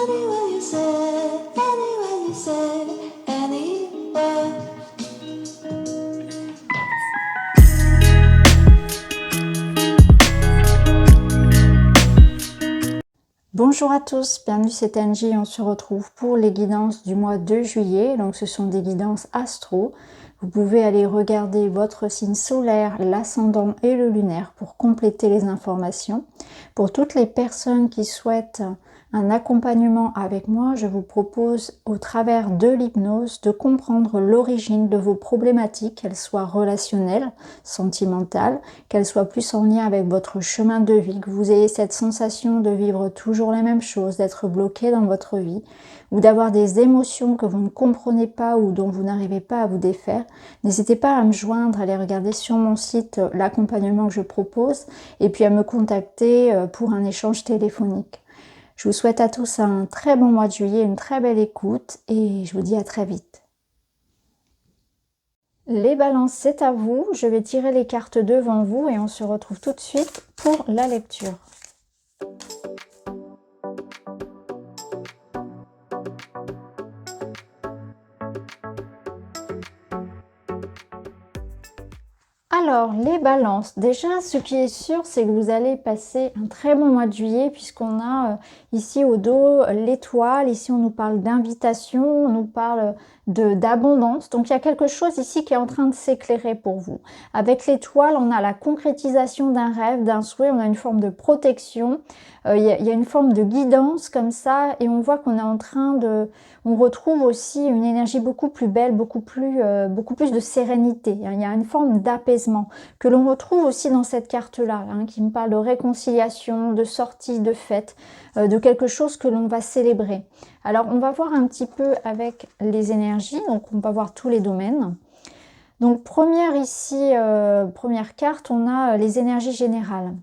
Anywhere you say, anywhere you say, anywhere. Bonjour à tous, bienvenue c'est Angie, on se retrouve pour les guidances du mois de juillet, donc ce sont des guidances astro. Vous pouvez aller regarder votre signe solaire, l'ascendant et le lunaire pour compléter les informations. Pour toutes les personnes qui souhaitent un accompagnement avec moi, je vous propose au travers de l'hypnose de comprendre l'origine de vos problématiques, qu'elles soient relationnelles, sentimentales, qu'elles soient plus en lien avec votre chemin de vie, que vous ayez cette sensation de vivre toujours la même chose, d'être bloqué dans votre vie, ou d'avoir des émotions que vous ne comprenez pas ou dont vous n'arrivez pas à vous défaire. N'hésitez pas à me joindre, à aller regarder sur mon site l'accompagnement que je propose, et puis à me contacter pour un échange téléphonique. Je vous souhaite à tous un très bon mois de juillet, une très belle écoute et je vous dis à très vite. Les balances, c'est à vous. Je vais tirer les cartes devant vous et on se retrouve tout de suite pour la lecture. Alors, les balances, déjà ce qui est sûr, c'est que vous allez passer un très bon mois de juillet puisqu'on a ici au dos l'étoile, ici on nous parle d'invitation, on nous parle d'abondance. Donc il y a quelque chose ici qui est en train de s'éclairer pour vous. Avec l'étoile, on a la concrétisation d'un rêve, d'un souhait, on a une forme de protection, il y a une forme de guidance comme ça et on voit qu'on est en train de... On retrouve aussi une énergie beaucoup plus belle, beaucoup plus de sérénité. Il y a une forme d'apaisement que l'on retrouve aussi dans cette carte-là, qui me parle de réconciliation, de sortie, de fête, de quelque chose que l'on va célébrer. Alors, on va voir un petit peu avec les énergies, donc on va voir tous les domaines. Donc, première carte, on a les énergies générales.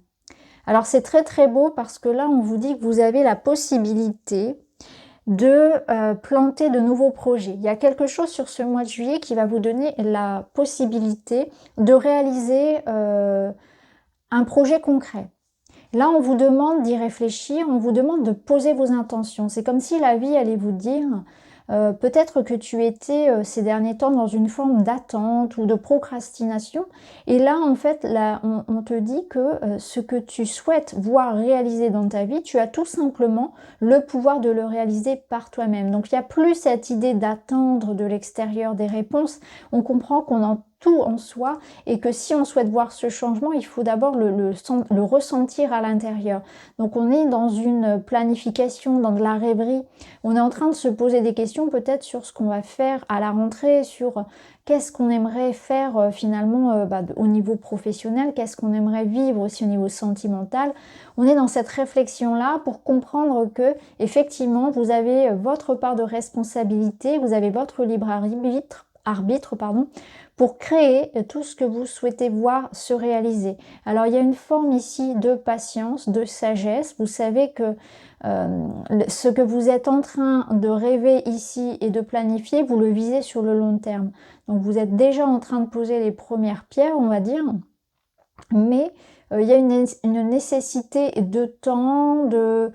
Alors, c'est très très beau parce que là, on vous dit que vous avez la possibilité de planter de nouveaux projets. Il y a quelque chose sur ce mois de juillet qui va vous donner la possibilité de réaliser un projet concret. Là, on vous demande d'y réfléchir, on vous demande de poser vos intentions. C'est comme si la vie allait vous dire, peut-être que tu étais ces derniers temps dans une forme d'attente ou de procrastination. Et là, en fait, là, on te dit que ce que tu souhaites voir réaliser dans ta vie, tu as tout simplement le pouvoir de le réaliser par toi-même. Donc, il n'y a plus cette idée d'attendre de l'extérieur des réponses. On comprend qu'on en tout en soi et que si on souhaite voir ce changement, il faut d'abord le ressentir à l'intérieur. Donc on est dans une planification, dans de la rêverie. On est en train de se poser des questions peut-être sur ce qu'on va faire à la rentrée, sur qu'est-ce qu'on aimerait faire finalement au niveau professionnel, qu'est-ce qu'on aimerait vivre aussi au niveau sentimental. On est dans cette réflexion-là pour comprendre que effectivement vous avez votre part de responsabilité, vous avez votre libre arbitre, pour créer tout ce que vous souhaitez voir se réaliser. Alors il y a une forme ici de patience, de sagesse. Vous savez que ce que vous êtes en train de rêver ici et de planifier, vous le visez sur le long terme. Donc vous êtes déjà en train de poser les premières pierres, on va dire, mais il y a une nécessité de temps, de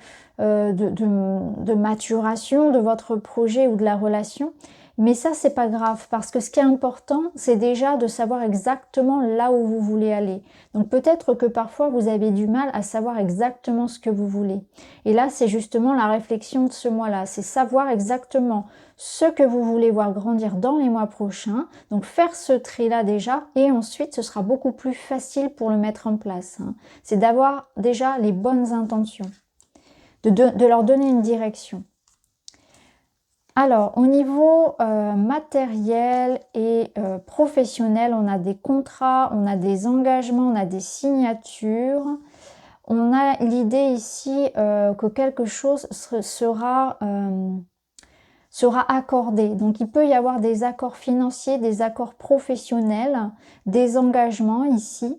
maturation de votre projet ou de la relation. Mais ça, c'est pas grave, parce que ce qui est important, c'est déjà de savoir exactement là où vous voulez aller. Donc peut-être que parfois, vous avez du mal à savoir exactement ce que vous voulez. Et là, c'est justement la réflexion de ce mois-là, c'est savoir exactement ce que vous voulez voir grandir dans les mois prochains. Donc faire ce tri-là déjà, et ensuite, ce sera beaucoup plus facile pour le mettre en place. C'est d'avoir déjà les bonnes intentions, de leur donner une direction. Alors, au niveau matériel et professionnel, on a des contrats, on a des engagements, on a des signatures. On a l'idée ici que quelque chose sera accordé. Donc, il peut y avoir des accords financiers, des accords professionnels, des engagements ici.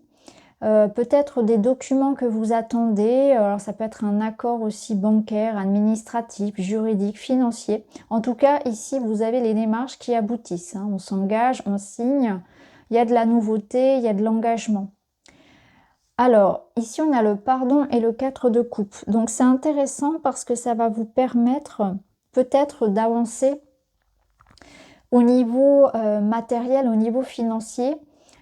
Peut-être des documents que vous attendez, alors ça peut être un accord aussi bancaire, administratif, juridique, financier. En tout cas, ici, vous avez les démarches qui aboutissent. On s'engage, on signe, il y a de la nouveauté, il y a de l'engagement. Alors, ici, on a le pardon et le 4 de coupe. Donc, c'est intéressant parce que ça va vous permettre peut-être d'avancer au niveau matériel, au niveau financier.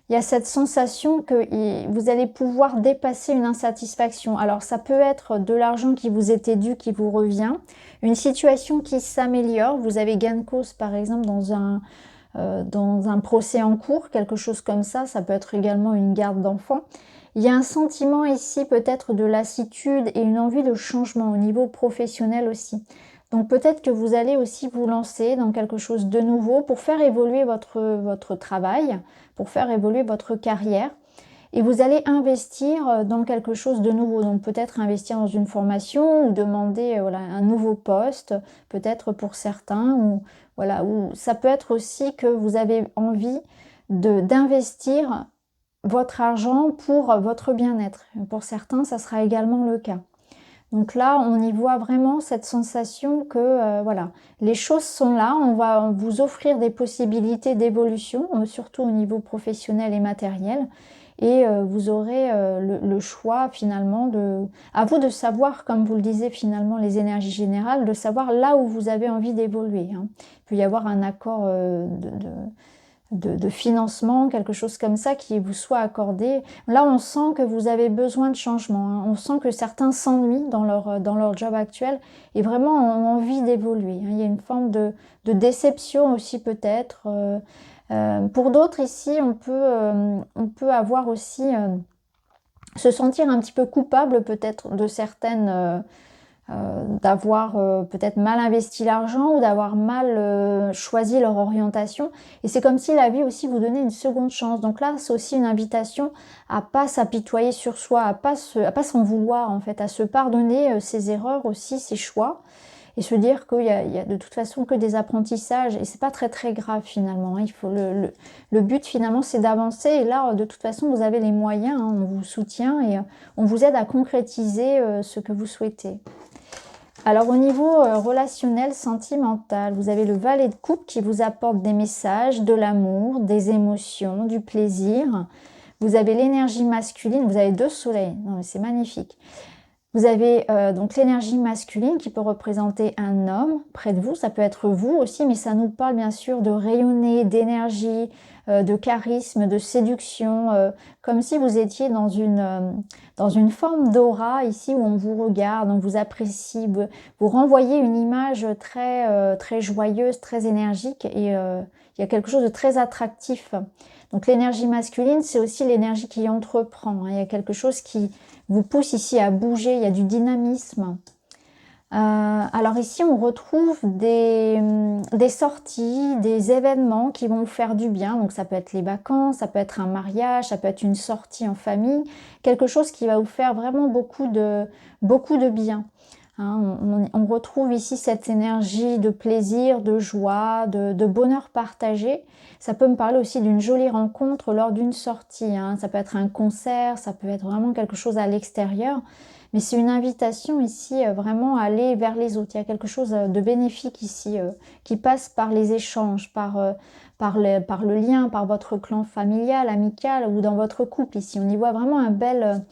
Il y a cette sensation que vous allez pouvoir dépasser une insatisfaction. Alors, ça peut être de l'argent qui vous était dû, qui vous revient, une situation qui s'améliore. Vous avez gain de cause, par exemple, dans un procès en cours, quelque chose comme ça. Ça peut être également une garde d'enfant. Il y a un sentiment ici peut-être de lassitude et une envie de changement au niveau professionnel aussi. Donc peut-être que vous allez aussi vous lancer dans quelque chose de nouveau pour faire évoluer votre travail, pour faire évoluer votre carrière. Et vous allez investir dans quelque chose de nouveau. Donc peut-être investir dans une formation ou demander voilà, un nouveau poste, peut-être pour certains. Ou, voilà, ou ça peut être aussi que vous avez envie d'investir votre argent pour votre bien-être. Pour certains, ça sera également le cas. Donc là, on y voit vraiment cette sensation que voilà, les choses sont là, on va vous offrir des possibilités d'évolution, surtout au niveau professionnel et matériel. Et vous aurez le choix finalement à vous de savoir, comme vous le disiez finalement les énergies générales, de savoir là où vous avez envie d'évoluer. Hein. Il peut y avoir un accord de financement, quelque chose comme ça qui vous soit accordé. Là, on sent que vous avez besoin de changement. Hein. On sent que certains s'ennuient dans leur job actuel et vraiment ont envie d'évoluer. Hein. Il y a une forme de déception aussi peut-être. Pour d'autres ici, on peut avoir aussi se sentir un petit peu coupable peut-être de certaines... d'avoir peut-être mal investi l'argent ou d'avoir mal choisi leur orientation. Et c'est comme si la vie aussi vous donnait une seconde chance. Donc là, c'est aussi une invitation à pas s'apitoyer sur soi, à pas s'en vouloir en fait, à se pardonner ses erreurs aussi, ses choix. Et se dire qu'il y a de toute façon que des apprentissages et c'est pas très très grave finalement. Hein. Il faut le but finalement c'est d'avancer et là de toute façon vous avez les moyens, hein, on vous soutient et on vous aide à concrétiser ce que vous souhaitez. Alors au niveau relationnel, sentimental, vous avez le valet de coupe qui vous apporte des messages, de l'amour, des émotions, du plaisir. Vous avez l'énergie masculine, vous avez 2 soleils, non mais c'est magnifique. Vous avez donc l'énergie masculine qui peut représenter un homme près de vous, ça peut être vous aussi, mais ça nous parle bien sûr de rayonner, d'énergie, de charisme, de séduction, comme si vous étiez dans une forme d'aura ici où on vous regarde, on vous apprécie, vous renvoyez une image très joyeuse, très énergique et il y a quelque chose de très attractif. Donc l'énergie masculine, c'est aussi l'énergie qui entreprend, hein. Il y a quelque chose qui vous pousse ici à bouger, il y a du dynamisme. Alors ici, on retrouve des sorties, des événements qui vont vous faire du bien. Donc ça peut être les vacances, ça peut être un mariage, ça peut être une sortie en famille. Quelque chose qui va vous faire vraiment beaucoup de bien. Hein, on retrouve ici cette énergie de plaisir, de joie, de bonheur partagé. Ça peut me parler aussi d'une jolie rencontre lors d'une sortie. Hein. Ça peut être un concert, ça peut être vraiment quelque chose à l'extérieur. Mais c'est une invitation ici vraiment à aller vers les autres. Il y a quelque chose de bénéfique ici qui passe par les échanges, par le lien, par votre clan familial, amical ou dans votre couple ici. On y voit vraiment un bel...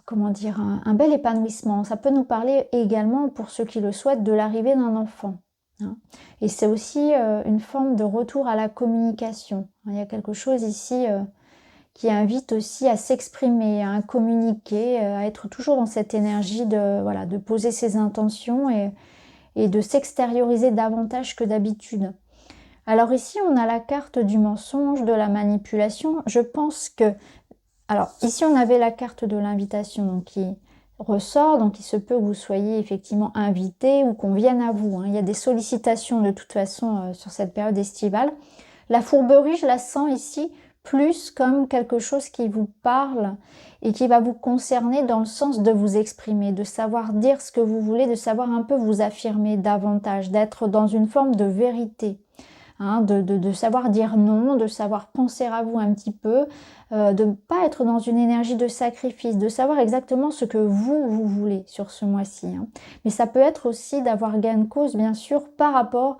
comment dire, un bel épanouissement. Ça peut nous parler également, pour ceux qui le souhaitent, de l'arrivée d'un enfant. Hein. Et c'est aussi une forme de retour à la communication. Il y a quelque chose ici qui invite aussi à s'exprimer, à communiquer, à être toujours dans cette énergie de poser ses intentions et de s'extérioriser davantage que d'habitude. Alors ici, on a la carte du mensonge, de la manipulation. Je pense que alors, ici, on avait la carte de l'invitation donc qui ressort. Donc, il se peut que vous soyez effectivement invité ou qu'on vienne à vous. Hein. Il y a des sollicitations de toute façon sur cette période estivale. La fourberie, je la sens ici plus comme quelque chose qui vous parle et qui va vous concerner dans le sens de vous exprimer, de savoir dire ce que vous voulez, de savoir un peu vous affirmer davantage, d'être dans une forme de vérité. Hein, de savoir dire non, de savoir penser à vous un petit peu, de ne pas être dans une énergie de sacrifice, de savoir exactement ce que vous voulez sur ce mois-ci. Hein. Mais ça peut être aussi d'avoir gain de cause, bien sûr, par rapport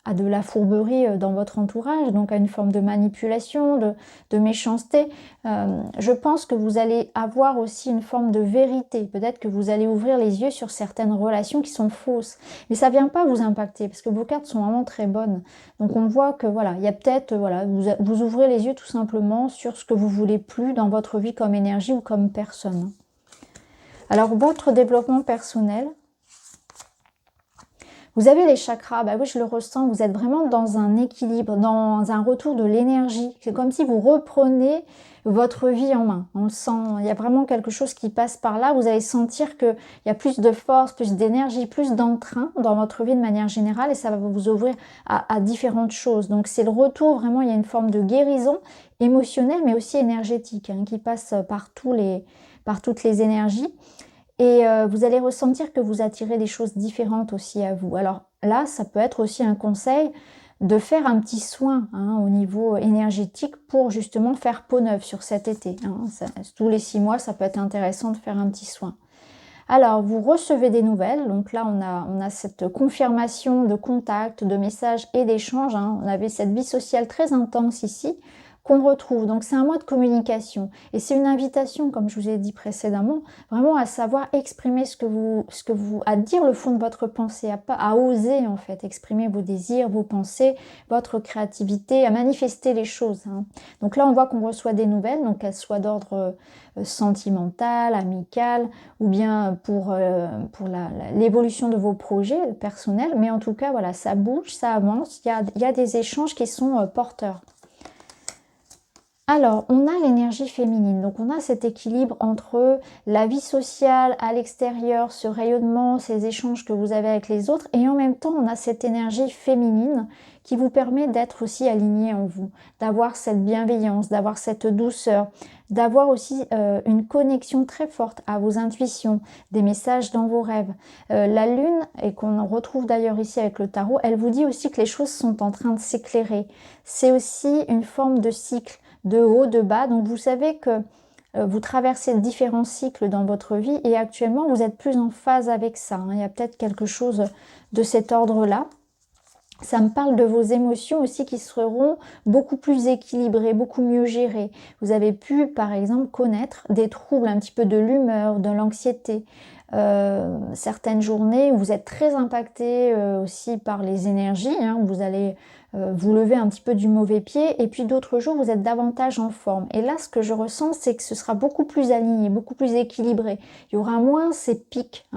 à de la fourberie dans votre entourage, donc à une forme de manipulation, de méchanceté. Je pense que vous allez avoir aussi une forme de vérité. Peut-être que vous allez ouvrir les yeux sur certaines relations qui sont fausses. Mais ça ne vient pas vous impacter parce que vos cartes sont vraiment très bonnes. Donc on voit que voilà, il y a peut-être, voilà, vous ouvrez les yeux tout simplement sur ce que vous voulez plus dans votre vie comme énergie ou comme personne. Alors votre développement personnel, vous avez les chakras, bah oui, je le ressens, vous êtes vraiment dans un équilibre, dans un retour de l'énergie. C'est comme si vous reprenez votre vie en main. On le sent, il y a vraiment quelque chose qui passe par là. Vous allez sentir qu'il y a plus de force, plus d'énergie, plus d'entrain dans votre vie de manière générale et ça va vous ouvrir à différentes choses. Donc c'est le retour, vraiment, il y a une forme de guérison émotionnelle mais aussi énergétique qui passe par toutes les énergies. Et vous allez ressentir que vous attirez des choses différentes aussi à vous. Alors là, ça peut être aussi un conseil de faire un petit soin au niveau énergétique pour justement faire peau neuve sur cet été. Tous les 6 mois, ça peut être intéressant de faire un petit soin. Alors, vous recevez des nouvelles. Donc là, on a cette confirmation de contact, de messages et d'échanges. On avait cette vie sociale très intense ici qu'on retrouve. Donc c'est un mois de communication et c'est une invitation, comme je vous ai dit précédemment, vraiment à savoir exprimer à dire le fond de votre pensée, à oser en fait exprimer vos désirs, vos pensées, votre créativité, à manifester les choses. Donc là on voit qu'on reçoit des nouvelles, donc qu'elles soient d'ordre sentimental, amical ou bien pour l'évolution de vos projets personnels, mais en tout cas voilà, ça bouge, ça avance, il y a des échanges qui sont porteurs. Alors, on a l'énergie féminine, donc on a cet équilibre entre la vie sociale à l'extérieur, ce rayonnement, ces échanges que vous avez avec les autres, et en même temps, on a cette énergie féminine qui vous permet d'être aussi aligné en vous, d'avoir cette bienveillance, d'avoir cette douceur, d'avoir aussi une connexion très forte à vos intuitions, des messages dans vos rêves. La lune, et qu'on retrouve d'ailleurs ici avec le tarot, elle vous dit aussi que les choses sont en train de s'éclairer. C'est aussi une forme de cycle, de haut, de bas. Donc vous savez que vous traversez différents cycles dans votre vie et actuellement vous êtes plus en phase avec ça. Il y a peut-être quelque chose de cet ordre-là. Ça me parle de vos émotions aussi qui seront beaucoup plus équilibrées, beaucoup mieux gérées. Vous avez pu, par exemple, connaître des troubles un petit peu de l'humeur, de l'anxiété. Certaines journées où vous êtes très impacté aussi par les énergies, où vous allez vous lever un petit peu du mauvais pied, et puis d'autres jours vous êtes davantage en forme. Et là, ce que je ressens, c'est que ce sera beaucoup plus aligné, beaucoup plus équilibré. Il y aura moins ces pics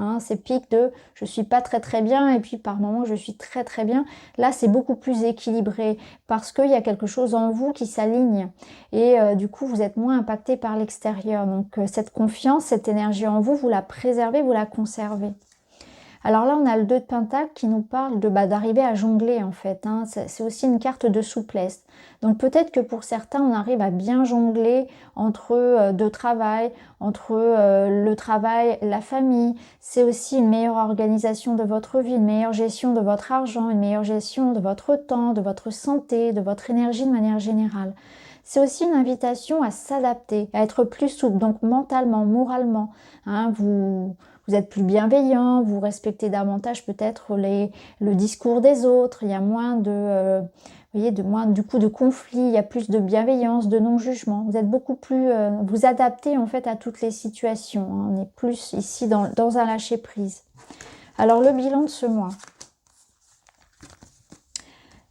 de je suis pas très très bien, et puis par moments je suis très très bien. Là, c'est beaucoup plus équilibré, parce qu'il y a quelque chose en vous qui s'aligne, et du coup, vous êtes moins impacté par l'extérieur. Donc cette confiance, cette énergie en vous, vous la préservez, vous la conservez. Alors là, on a le 2 de Pentacle qui nous parle d'arriver à jongler en fait. C'est aussi une carte de souplesse. Donc peut-être que pour certains, on arrive à bien jongler entre deux travail, entre le travail, la famille. C'est aussi une meilleure organisation de votre vie, une meilleure gestion de votre argent, une meilleure gestion de votre temps, de votre santé, de votre énergie de manière générale. C'est aussi une invitation à s'adapter, à être plus souple, donc mentalement, moralement. Vous êtes plus bienveillant, vous respectez davantage peut-être le discours des autres, il y a moins moins du coup de conflits, il y a plus de bienveillance, de non-jugement. Vous êtes beaucoup plus, vous adaptez en fait à toutes les situations. On est plus ici dans un lâcher-prise. Alors le bilan de ce mois.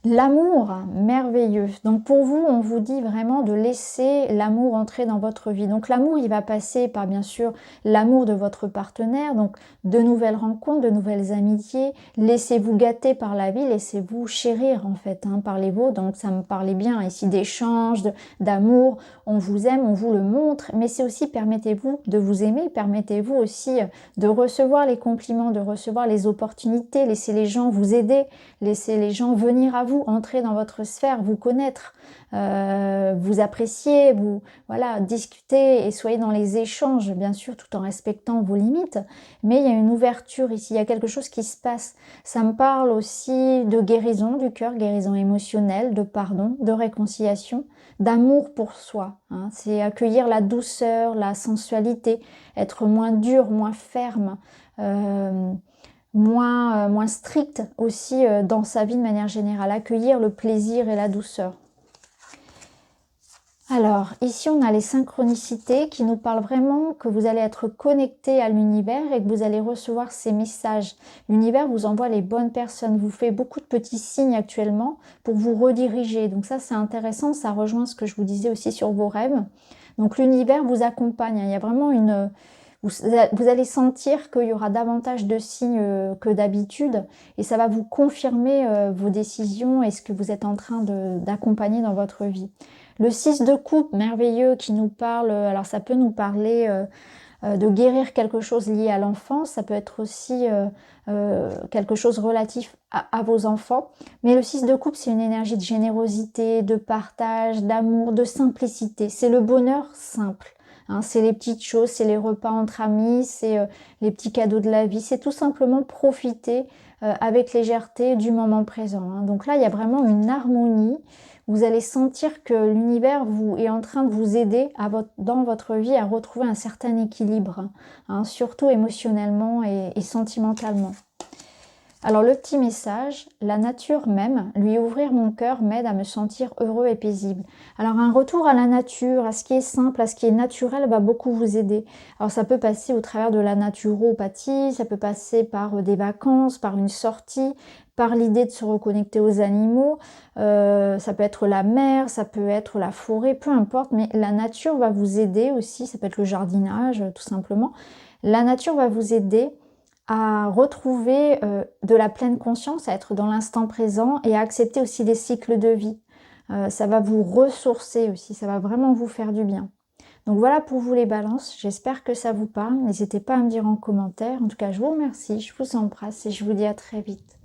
L'amour merveilleux. Donc pour vous, on vous dit vraiment de laisser l'amour entrer dans votre vie. Donc l'amour, il va passer par bien sûr l'amour de votre partenaire, donc de nouvelles rencontres, de nouvelles amitiés. Laissez-vous gâter par la vie, laissez-vous chérir en fait par les vôtres. Donc ça me parlait bien ici d'échanges, d'amour. On vous aime, on vous le montre, mais c'est aussi permettez-vous de vous aimer, permettez-vous aussi de recevoir les compliments, de recevoir les opportunités, laissez les gens vous aider, laissez les gens venir à vous, entrer dans votre sphère, vous connaître, vous apprécier, discuter et soyez dans les échanges, bien sûr, tout en respectant vos limites. Mais il y a une ouverture ici, il y a quelque chose qui se passe. Ça me parle aussi de guérison du cœur, guérison émotionnelle, de pardon, de réconciliation, d'amour pour soi. C'est accueillir la douceur, la sensualité, être moins dur, moins ferme. moins strict aussi dans sa vie de manière générale. Accueillir le plaisir et la douceur. Alors, ici, on a les synchronicités qui nous parlent vraiment que vous allez être connecté à l'univers et que vous allez recevoir ces messages. L'univers vous envoie les bonnes personnes, vous fait beaucoup de petits signes actuellement pour vous rediriger. Donc ça, c'est intéressant, ça rejoint ce que je vous disais aussi sur vos rêves. Donc l'univers vous accompagne, il y a vraiment une... Vous allez sentir qu'il y aura davantage de signes que d'habitude et ça va vous confirmer vos décisions et ce que vous êtes en train d'accompagner dans votre vie. Le 6 de coupe, merveilleux, qui nous parle, alors ça peut nous parler de guérir quelque chose lié à l'enfance, ça peut être aussi quelque chose relatif à vos enfants. Mais le 6 de coupe, c'est une énergie de générosité, de partage, d'amour, de simplicité. C'est le bonheur simple. Hein, c'est les petites choses, c'est les repas entre amis, c'est les petits cadeaux de la vie. C'est tout simplement profiter avec légèreté du moment présent. Hein. Donc là, il y a vraiment une harmonie. Vous allez sentir que l'univers est en train de vous aider dans votre vie à retrouver un certain équilibre, hein, surtout émotionnellement et sentimentalement. Alors le petit message, la nature même, lui ouvrir mon cœur m'aide à me sentir heureux et paisible. Alors un retour à la nature, à ce qui est simple, à ce qui est naturel va beaucoup vous aider. Alors ça peut passer au travers de la naturopathie, ça peut passer par des vacances, par une sortie, par l'idée de se reconnecter aux animaux, ça peut être la mer, ça peut être la forêt, peu importe, mais la nature va vous aider aussi, ça peut être le jardinage tout simplement. La nature va vous aider à retrouver de la pleine conscience, à être dans l'instant présent et à accepter aussi les cycles de vie. Ça va vous ressourcer aussi, ça va vraiment vous faire du bien. Donc voilà pour vous les balances, j'espère que ça vous parle. N'hésitez pas à me dire en commentaire. En tout cas, je vous remercie, je vous embrasse et je vous dis à très vite.